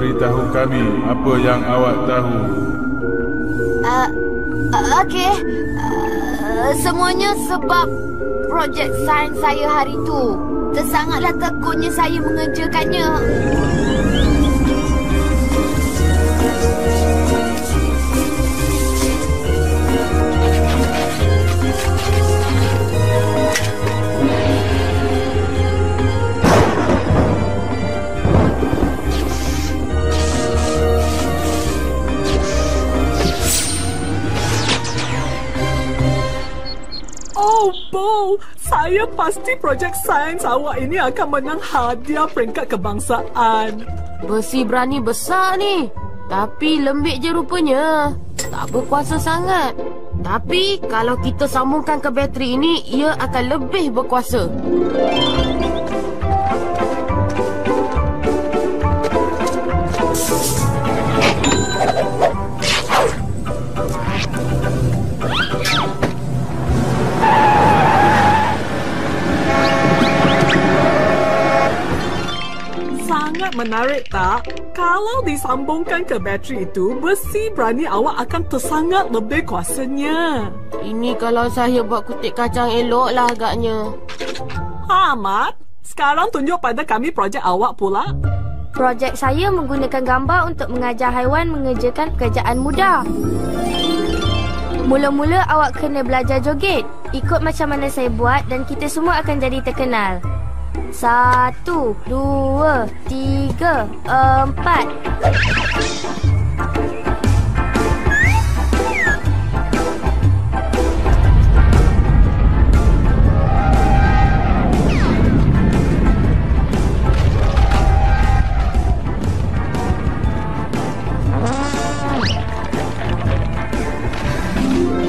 beritahu kami apa yang awak tahu. Okey. Semuanya sebab projek sains saya hari tu. Tersangatlah tekunnya saya mengerjakannya. Oh, Bo, saya pasti projek sains awak ini akan menang hadiah peringkat kebangsaan. Besi berani besar ni. Tapi lembik je rupanya. Tak berkuasa sangat. Tapi kalau kita sambungkan ke bateri ini, ia akan lebih berkuasa. Sangat menarik tak? Kalau disambungkan ke bateri itu, besi berani awak akan tersangat lebih kuasanya. Ini kalau saya buat kutik kacang elok lah agaknya. Ahmad, sekarang tunjuk pada kami projek awak pula. Projek saya menggunakan gambar untuk mengajar haiwan mengerjakan pekerjaan mudah. Mula-mula awak kena belajar joget. Ikut macam mana saya buat dan kita semua akan jadi terkenal. 1, 2, 3, 4.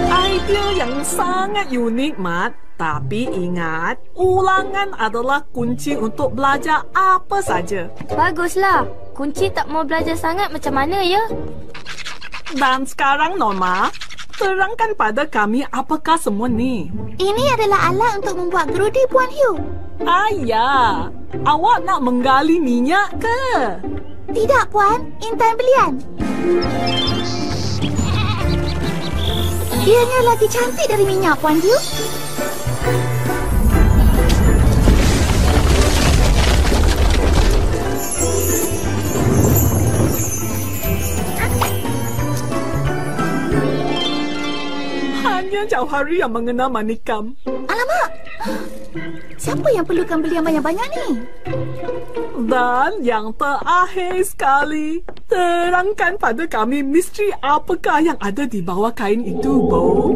Idea yang sangat unik, Mat. Tapi ingat, ulangan adalah kunci untuk belajar apa saja. Baguslah. Kunci tak mau belajar sangat macam mana ya? Dan sekarang, Norma, terangkan pada kami apakah semua ni. Ini adalah alat untuk membuat gerudi, Puan Hugh. Ya. Awak nak menggali minyak ke? Tidak, Puan. Intan belian. Ianya lagi cantik dari minyak, Puan Hugh. Hanya Jauhari yang mengenal manikam. Alamak! Siapa yang perlukan belian banyak-banyak ni? Dan yang terakhir sekali, terangkan pada kami misteri apakah yang ada di bawah kain itu, Bo.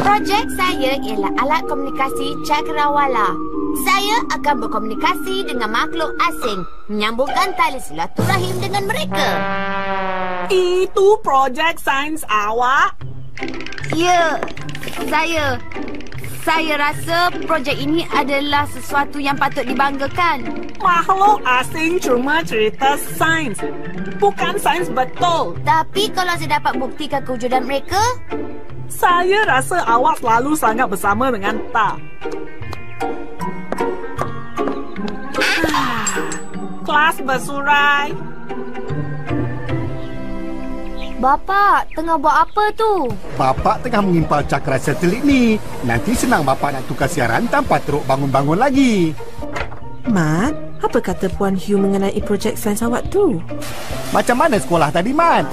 Projek saya ialah alat komunikasi cakrawala. Saya akan berkomunikasi dengan makhluk asing, menyambungkan tali silaturahim dengan mereka. Itu projek sains awak? Ya, saya rasa projek ini adalah sesuatu yang patut dibanggakan. Makhluk asing cuma cerita sains, bukan sains betul. Tapi kalau saya dapat buktikan kewujudan mereka, saya rasa awak selalu sangat bersama dengan Tak. Kelas bersurai. Bapak, tengah buat apa tu? Bapak tengah mengimpal cakra satelit ni. Nanti senang bapak nak tukar siaran tanpa teruk bangun-bangun lagi. Mat, apa kata Puan Hugh mengenai projek sains awak tu? Macam mana sekolah tadi, Mat?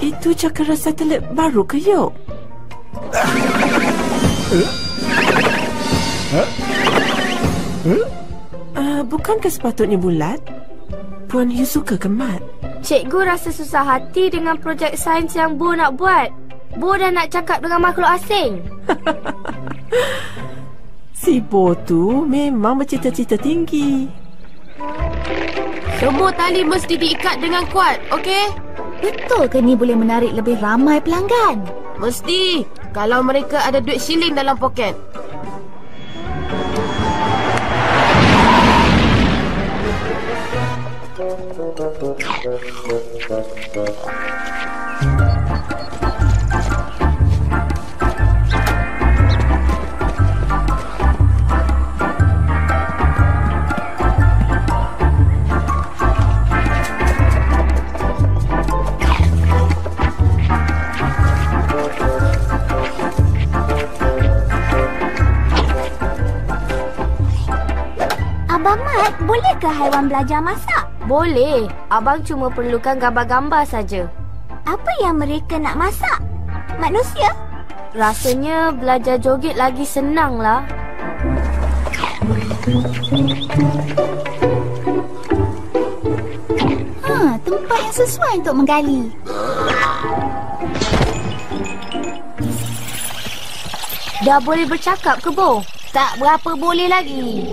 Itu cakra satelit baru ke, Yok? Bukankah sepatutnya bulat? Puan Hugh suka ke, Mat? Cikgu rasa susah hati dengan projek sains yang Bo nak buat. Bo dah nak cakap dengan makhluk asing. Si Bo tu memang bercita-cita tinggi. Semua tali mesti diikat dengan kuat, okey? betul ke ni boleh menarik lebih ramai pelanggan? Mesti. Kalau mereka ada duit shilling dalam poket. Mat, bolehkah haiwan belajar masak? Boleh. Abang cuma perlukan gambar-gambar saja. Apa yang mereka nak masak? Manusia? Rasanya belajar joget lagi senang lah. Tempat yang sesuai untuk menggali. Dah boleh bercakap ke, Bo? Tak berapa boleh lagi.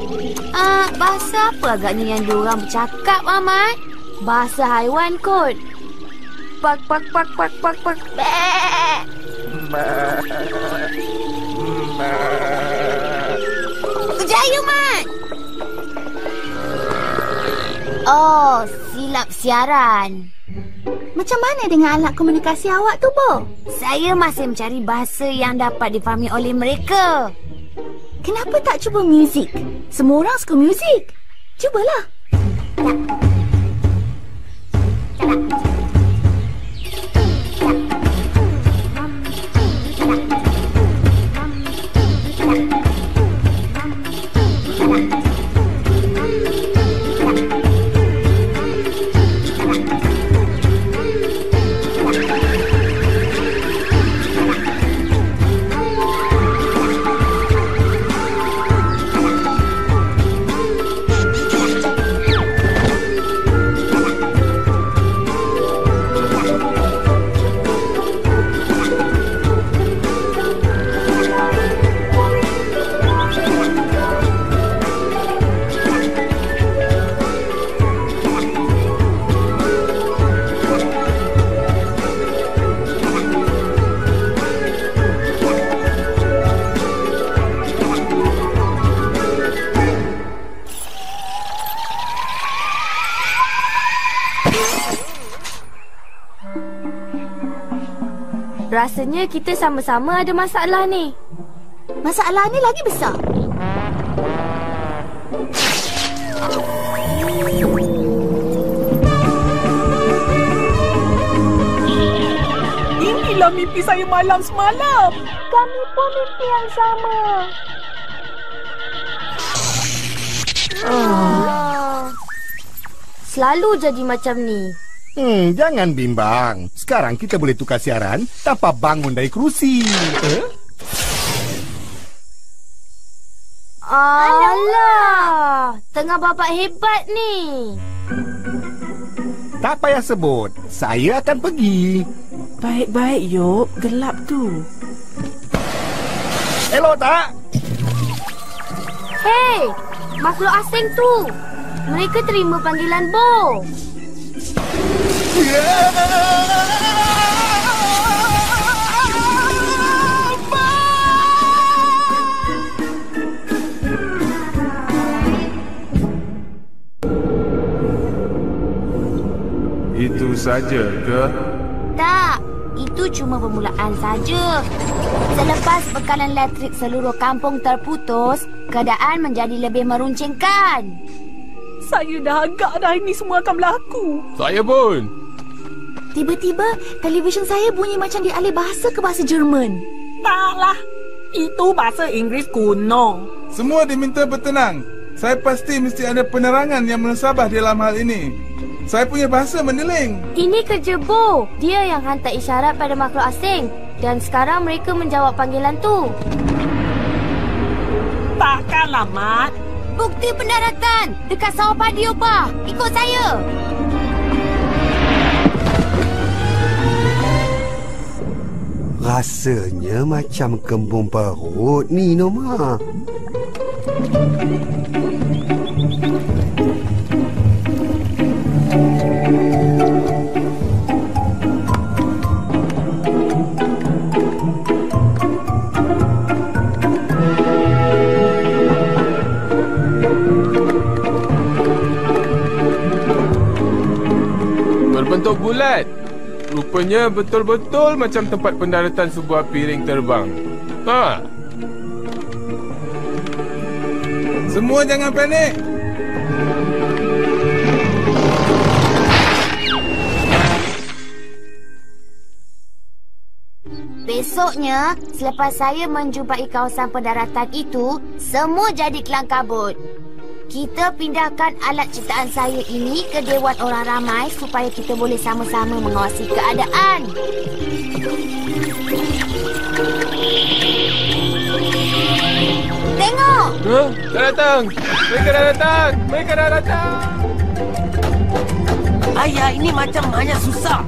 Bahasa apa agaknya yang diorang bercakap, Ahmad? Bahasa haiwan kot. Pak, pak, pak, pak, pak, pak. Berjaya, Mat! Oh, silap siaran. Macam mana dengan alat komunikasi awak tu, Bo? Saya masih mencari bahasa yang dapat difahami oleh mereka. Kenapa tak cuba muzik? Semua orang suka muzik. Cubalah. Rasanya kita sama-sama ada masalah ni. Masalah ni lagi besar. Inilah mimpi saya malam semalam. Kami pun mimpi yang sama. Selalu jadi macam ni. Jangan bimbang. Sekarang kita boleh tukar siaran tanpa bangun dari kerusi. Alah, tengah babak hebat ni. Tak payah sebut. Saya akan pergi. Baik-baik, Yop. Gelap tu. Elok tak? Hei, makhluk asing tu. Mereka terima panggilan Bo. Itu saja ke? Tak, itu cuma permulaan saja. Selepas bekalan elektrik seluruh kampung terputus, keadaan menjadi lebih meruncingkan. Saya dah agak dah ini semua akan berlaku. Saya pun. Tiba-tiba, televisyen saya bunyi macam dialih bahasa ke bahasa Jerman. Taklah, itu bahasa Inggeris kuno. Semua diminta bertenang. Saya pasti mesti ada penerangan yang menasabah dalam hal ini. Saya punya bahasa mendeling. Ini kerja Bo. Dia yang hantar isyarat pada makhluk asing. Dan sekarang mereka menjawab panggilan tu. Takkanlah, Mat. Bukti pendaratan dekat sawah padi Opah. Ikut saya. Rasanya macam kembung perut ni, Noma. Berbentuk bulat. Rupanya betul-betul macam tempat pendaratan sebuah piring terbang. Semua jangan panik. Besoknya, selepas saya menjumpai kawasan pendaratan itu, semua jadi kelang kabut. Kita pindahkan alat ciptaan saya ini ke Dewan Orang Ramai supaya kita boleh sama-sama mengawasi keadaan. Tengok! Dah datang! Mereka dah datang! Mereka dah datang! Ayah, ini macam mana susah.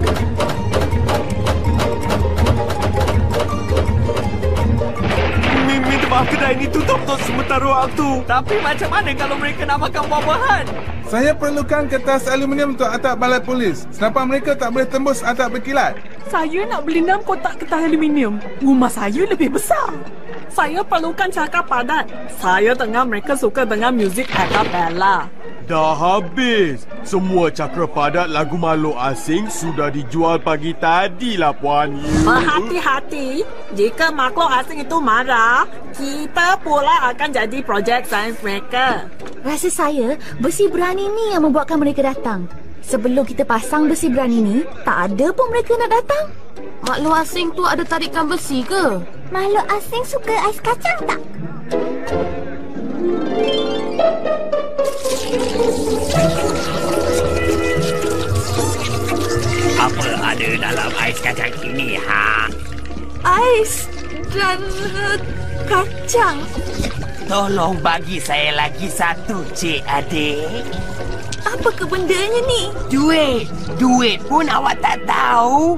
Minta maaf, kedai ini tutup untuk sementara waktu. Tapi macam mana kalau mereka nak makan buah-buahan? Saya perlukan kertas aluminium untuk atap balai polis. Senapa mereka tak boleh tembus atap berkilat. Saya nak beli 6 kotak kertas aluminium. Rumah saya lebih besar. Saya perlukan cakar padat. Saya dengar mereka suka dengan muzik acapella. Dah habis. Semua cakra padat lagu makhluk asing sudah dijual pagi tadi lah, Puan Yu. Berhati-hati. Jika makhluk asing itu marah, kita pula akan jadi projek sains mereka. Rasa saya, besi berani ni yang membuatkan mereka datang. Sebelum kita pasang besi berani ni, tak ada pun mereka nak datang. Makhluk asing tu ada tarikan besi ke? Makhluk asing suka ais kacang tak? Apa ada dalam ais kacang ini, ha? Ais dan kacang. Tolong bagi saya lagi satu, Cik Adik. Apa ke bendanya ni? Duit. Duit pun awak tak tahu.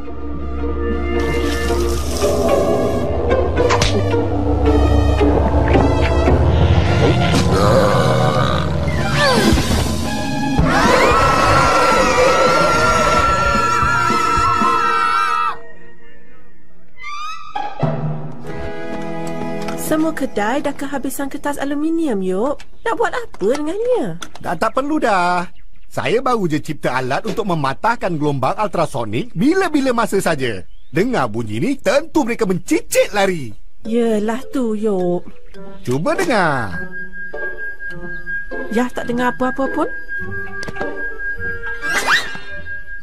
Semua kedai dah kehabisan kertas aluminium, Yop. Nak buat apa dengannya? Dah tak perlu dah. Saya baru je cipta alat untuk mematahkan gelombang ultrasonik bila-bila masa saja. Dengar bunyi ni, tentu mereka mencicit lari. Yelah tu, Yop. Cuba dengar. Yah tak dengar apa-apa pun.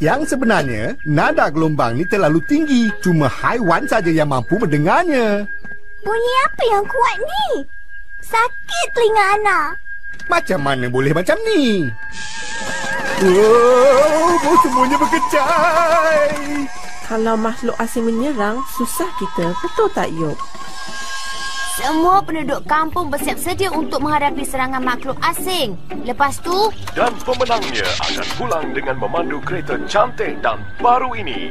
Yang sebenarnya, nada gelombang ni terlalu tinggi. Cuma haiwan saja yang mampu mendengarnya. Bunyi apa yang kuat ni? Sakit telinga Ana. Macam mana boleh macam ni? Wow, semuanya berkecai. Kalau makhluk asing menyerang, susah kita. Betul tak, Yop? Semua penduduk kampung bersiap sedia untuk menghadapi serangan makhluk asing. Lepas tu... Dan pemenangnya akan pulang dengan memandu kereta cantik dan baru ini.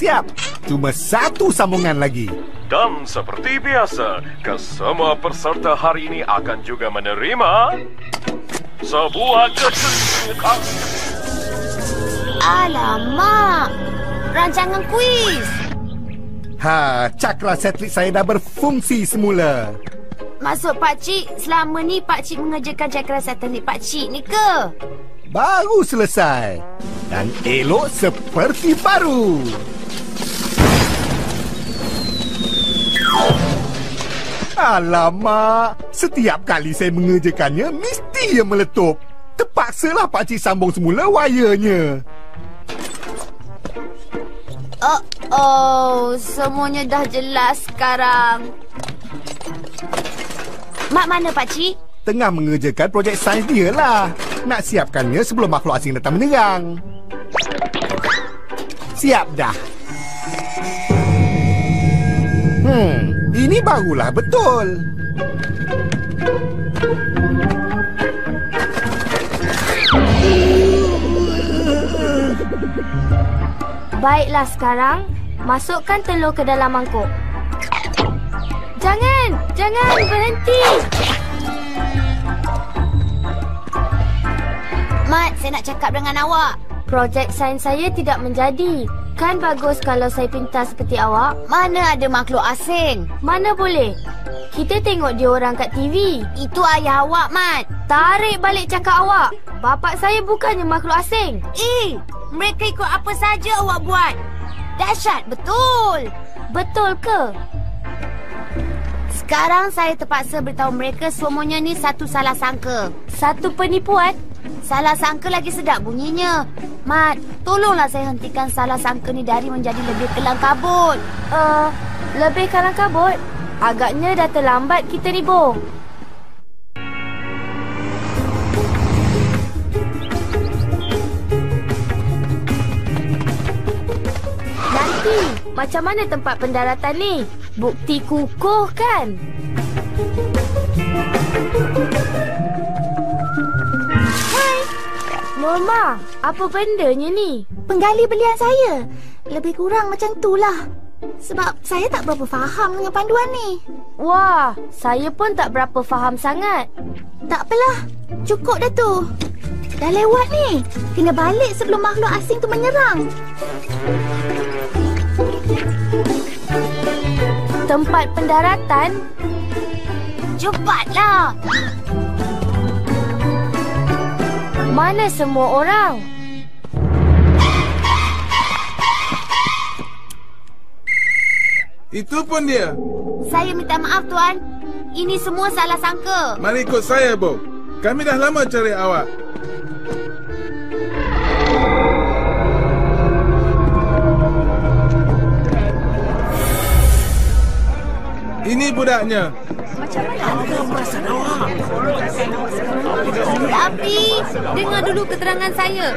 Siap. Cuma satu sambungan lagi. Dan seperti biasa, kesemua peserta hari ini akan juga menerima sebuah kejutan. Alamak! Rancangan kuis! Cakra satelit saya dah berfungsi semula. Maksud Pakcik, selama ni Pakcik mengerjakan cakra satelit Pakcik ni ke? Baru selesai. Dan elok seperti baru. Alamak, setiap kali saya mengerjakannya, mesti ia meletup. Terpaksalah Pakcik sambung semula wayarnya. Semuanya dah jelas sekarang. Mak mana Pakcik? Tengah mengerjakan projek sains dia lah. Nak siapkannya sebelum makhluk asing datang menyerang. Siap dah. Ini barulah betul. Baiklah sekarang, masukkan telur ke dalam mangkuk. Jangan berhenti. Mat, saya nak cakap dengan awak. Projek sains saya tidak menjadi. Kan bagus kalau saya pintar seperti awak. Mana ada makhluk asing? Mana boleh. Kita tengok dia orang kat TV. Itu ayah awak, Mat. Tarik balik cakap awak. Bapak saya bukannya makhluk asing. Mereka ikut apa saja awak buat. Dahsyat, betul. Betul ke? Sekarang saya terpaksa beritahu mereka semuanya ni satu salah sangka. Satu penipuan? Salah sangka lagi sedap bunyinya. Mat, tolonglah saya hentikan salah sangka ni dari menjadi lebih kelang kabut. Lebih kelang kabut? Agaknya dah terlambat kita ni, Bo. macam mana tempat pendaratan ni? Bukti kukuh kan? Hai, Norma, apa bendanya ni? Penggali belian saya. Lebih kurang macam itulah. Sebab saya tak berapa faham dengan panduan ni. Wah, saya pun tak berapa faham sangat. Tak apalah, cukup dah tu. Dah lewat ni. Kena balik sebelum makhluk asing tu menyerang. Tempat pendaratan? Cepatlah. Mana semua orang? Itu pun dia. Saya minta maaf, Tuan. Ini semua salah sangka. Mari ikut saya, Bob. Kami dah lama cari awak. Ini budaknya. Macam mana perasaan awak? Tapi, dengar dulu keterangan saya.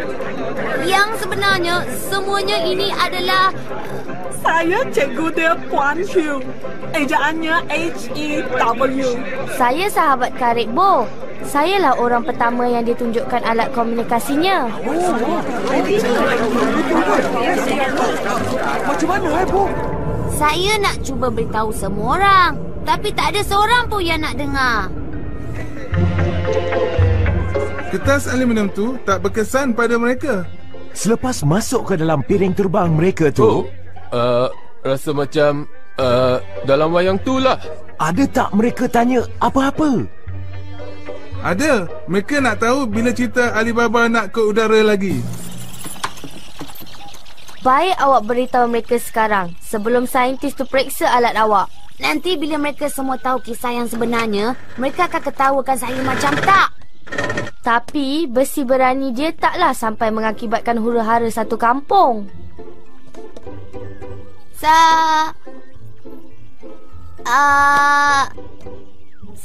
Yang sebenarnya, semuanya ini adalah... Saya cikgu dia Puan Hugh. Ejaannya H-E-W. Saya sahabat Karib Bo. Sayalah orang pertama yang ditunjukkan alat komunikasinya. Macam mana, Bo? Saya nak cuba beritahu semua orang. Tapi tak ada seorang pun yang nak dengar. Kertas aluminium tu tak berkesan pada mereka. Selepas masuk ke dalam piring terbang mereka tu... rasa macam dalam wayang tu lah. Ada tak mereka tanya apa-apa? Ada. Mereka nak tahu bila cerita Alibaba nak ke udara lagi. Baik awak beritahu mereka sekarang, sebelum saintis tu periksa alat awak. Nanti bila mereka semua tahu kisah yang sebenarnya, mereka akan ketawakan saya macam tak. Tapi besi berani dia taklah sampai mengakibatkan huru-hara satu kampung.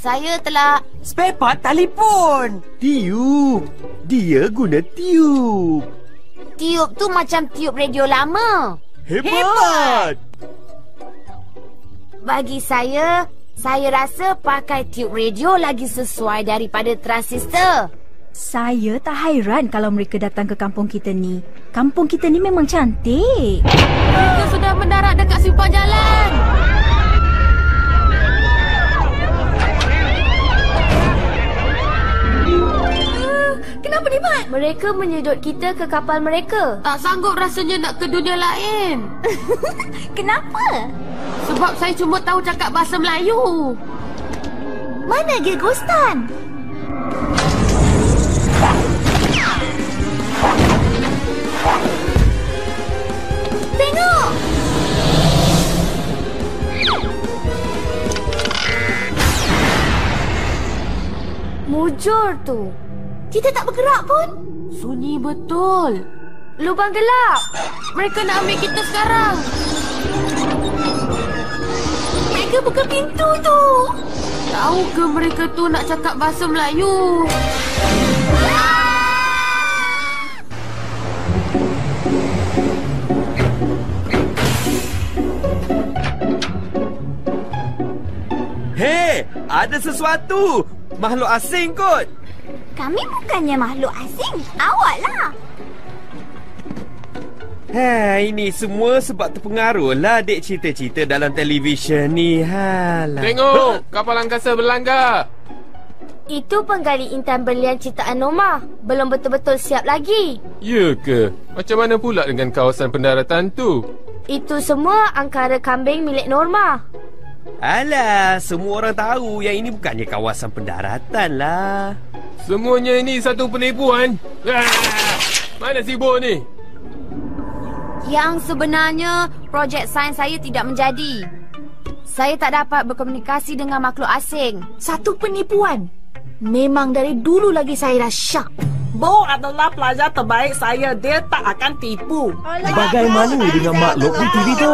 Saya telah... Spare part telefon. Tiup. Dia guna tiup. Tiup tu macam tiup radio lama. Hebat. Bagi saya rasa pakai tiup radio lagi sesuai daripada transistor. Saya tak hairan kalau mereka datang ke kampung kita ni. Kampung kita ni memang cantik. Mereka sudah mendarat dekat simpang jalan. Kenapa ni, Mat? Mereka menyedot kita ke kapal mereka. Tak sanggup rasanya nak ke dunia lain. Kenapa? Sebab saya cuma tahu cakap bahasa Melayu. Mana Gilgustan? Tengok! Mujur tu. Kita tak bergerak pun. Sunyi betul. Lubang gelap. Mereka nak ambil kita sekarang. Mereka buka pintu tu. Tahu ke mereka tu nak cakap bahasa Melayu? Hei, ada sesuatu. Makhluk asing kot. Kami bukannya makhluk asing. Awaklah. Ini semua sebab terpengaruhlah dek cerita-cerita dalam televisyen ni. Halah. Tengok, kapal angkasa berlanggar. Itu penggali intan berlian ciptaan Norma. Belum betul-betul siap lagi. Ya ke? Macam mana pula dengan kawasan pendaratan tu? Itu semua angkara kambing milik Norma. Alah, semua orang tahu yang ini bukannya kawasan pendaratan lah. Semuanya ini satu penipuan. Mana si Bo ni? Yang sebenarnya, projek sains saya tidak menjadi. Saya tak dapat berkomunikasi dengan makhluk asing. Satu penipuan. Memang dari dulu lagi saya dah syak. Bo adalah pelajar terbaik saya. Dia tak akan tipu. Bagaimana dengan makhluk di TV tu?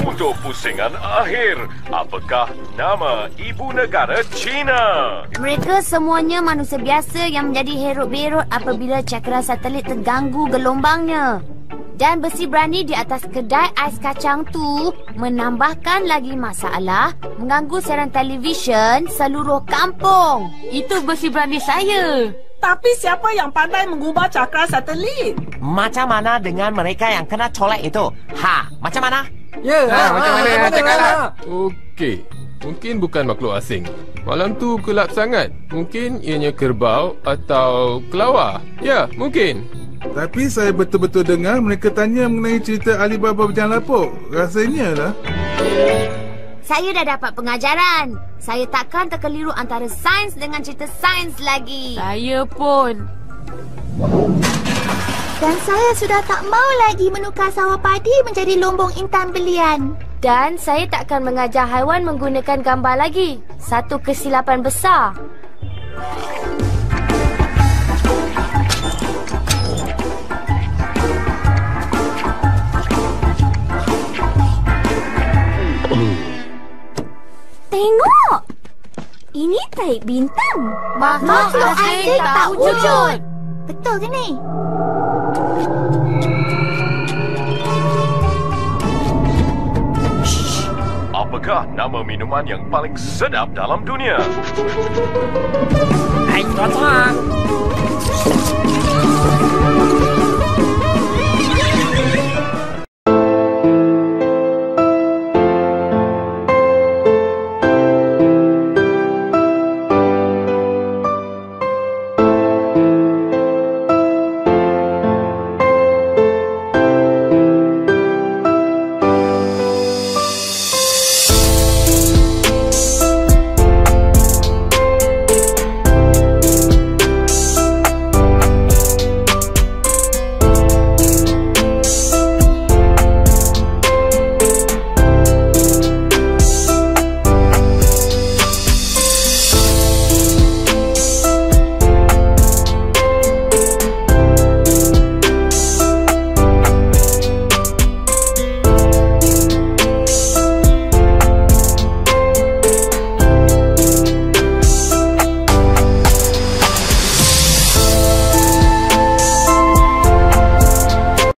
Untuk pusingan akhir, apakah nama ibu negara China? Mereka semuanya manusia biasa yang menjadi herut-berut apabila cakera satelit terganggu gelombangnya. Dan besi berani di atas kedai ais kacang tu menambahkan lagi masalah, mengganggu siaran televisyen seluruh kampung. Itu besi berani saya. Tapi siapa yang pandai mengubah cakra satelit? Macam mana dengan mereka yang kena colek itu? Macam mana? Ya, macam mana? Cakaplah. Okey. Mungkin bukan makhluk asing. Malam tu gelap sangat. Mungkin ianya kerbau atau kelawar. Ya, mungkin. Tapi saya betul-betul dengar mereka tanya mengenai cerita Alibaba berjalan lapuk. Rasanya lah. Saya dah dapat pengajaran. Saya takkan terkeliru antara sains dengan cerita sains lagi. Saya pun. Dan saya sudah tak mau lagi menukar sawah padi menjadi lombong intan belian. Dan saya takkan mengajar haiwan menggunakan gambar lagi. Satu kesilapan besar. Tengok! Ini taik bintang. Makhluk asing tak wujud. Betul ke ni? Apakah nama minuman yang paling sedap dalam dunia? Hai, tuan-tuan.